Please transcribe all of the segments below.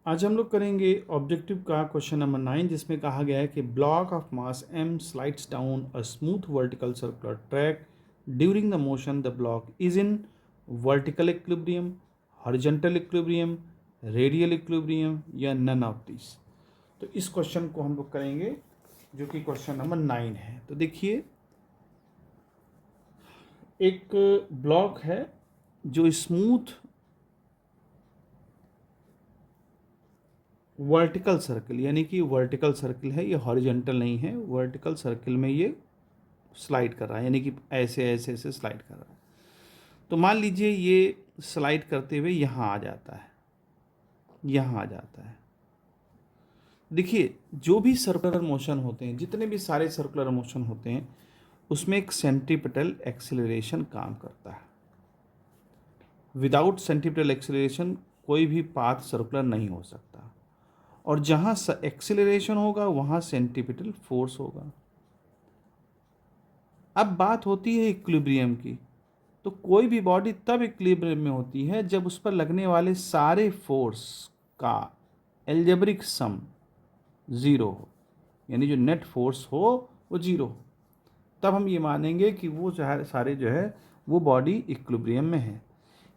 आज हम लोग करेंगे ऑब्जेक्टिव का क्वेश्चन नंबर 9, जिसमें कहा गया है कि block of mass m slides down a smooth vertical circular track during the motion the block is in vertical equilibrium, horizontal equilibrium, radial equilibrium या नन ऑफ दिस। तो इस क्वेश्चन को हम लोग करेंगे जो कि क्वेश्चन नंबर 9 है। तो देखिए, एक ब्लॉक है जो स्मूथ वर्टिकल सर्कल, यानी कि वर्टिकल सर्कल है, ये हॉरिजॉन्टल नहीं है, वर्टिकल सर्कल में ये स्लाइड कर रहा है, यानी कि ऐसे ऐसे ऐसे स्लाइड कर रहा है। तो मान लीजिए ये स्लाइड करते हुए यहाँ आ जाता है, यहाँ आ जाता है। देखिए, जो भी सर्कुलर मोशन होते हैं, जितने भी सारे सर्कुलर मोशन होते हैं, उसमें एक सेंट्रीपिटल एक्सेलरेशन काम करता है। विदाउट सेंट्रीपिटल एक्सेलरेशन कोई भी पाथ सर्कुलर नहीं हो सकता, और जहाँ एक्सेलरेशन होगा वहाँ सेंट्रीपिटल फोर्स होगा। अब बात होती है इक्विलिब्रियम की। तो कोई भी बॉडी तब इक्विलिब्रियम में होती है जब उस पर लगने वाले सारे फोर्स का एल्जेब्रिक सम ज़ीरो हो, यानी जो नेट फोर्स हो वो ज़ीरो हो। तब हम ये मानेंगे कि वो जो है सारे जो है वो बॉडी इक्विलिब्रियम में है।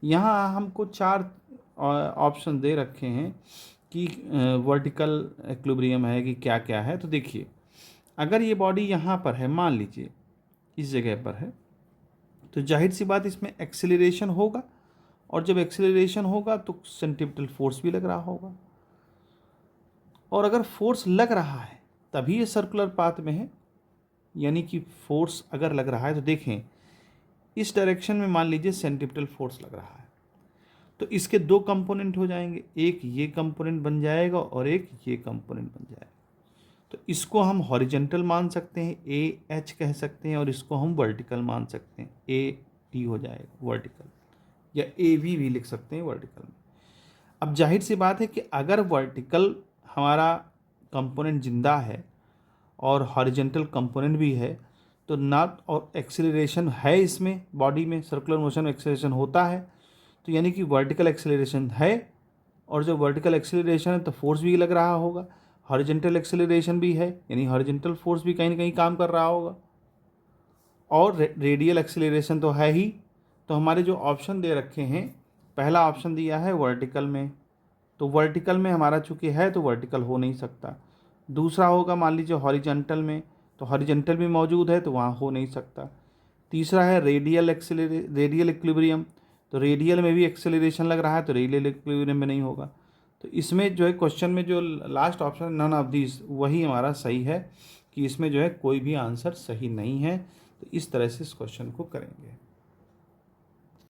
यहाँ हमको 4 ऑप्शन दे रखे हैं कि वर्टिकल इक्विलिब्रियम है कि क्या क्या है। तो देखिए, अगर ये बॉडी यहाँ पर है, मान लीजिए इस जगह पर है, तो जाहिर सी बात इसमें एक्सेलरेशन होगा, और जब एक्सेलरेशन होगा तो सेंट्रीपिटल फोर्स भी लग रहा होगा। और अगर फोर्स लग रहा है तभी ये सर्कुलर पाथ में है, यानी कि फोर्स अगर लग रहा है तो देखें इस डायरेक्शन में मान लीजिए सेंट्रीपिटल फोर्स लग रहा है, तो इसके 2 कंपोनेंट हो जाएंगे, एक ये कंपोनेंट बन जाएगा और एक ये कंपोनेंट बन जाएगा। तो इसको हम हॉरिजॉन्टल मान सकते हैं, ए एच कह सकते हैं, और इसको हम वर्टिकल मान सकते हैं, ए टी हो जाएगा वर्टिकल, या ए वी भी लिख सकते हैं वर्टिकल में। अब जाहिर सी बात है कि अगर वर्टिकल हमारा कंपोनेंट जिंदा है और हॉरिजॉन्टल कंपोनेंट भी है, तो ना और एक्सेलरेशन है, इसमें बॉडी में सर्कुलर मोशन में एक्सेलरेशन होता है, तो यानी कि वर्टिकल एक्सेलरेशन है, और जब वर्टिकल एक्सेलरेशन है तो फोर्स भी लग रहा होगा, हॉरिजॉन्टल एक्सेलरेशन भी है, यानी हॉरिजॉन्टल फोर्स भी कहीं ना कहीं काम कर रहा होगा, और रेडियल एक्सेलरेशन तो है ही। तो हमारे जो ऑप्शन दे रखे हैं, पहला ऑप्शन दिया है वर्टिकल में, तो वर्टिकल में हमारा चूँकि है तो वर्टिकल हो नहीं सकता। दूसरा होगा मान लीजिए हॉरिजॉन्टल में, तो हॉरिजॉन्टल भी मौजूद है तो वहाँ हो नहीं सकता। तीसरा है रेडियल इक्विलिब्रियम, तो रेडियल में भी एक्सेलरेशन लग रहा है तो रेडियल इक्विलिब्रियम में नहीं होगा। तो इसमें जो है क्वेश्चन में जो last option none of this, वही हमारा सही है, कि इसमें जो है कोई भी आंसर सही नहीं है। तो इस तरह से इस क्वेश्चन को करेंगे।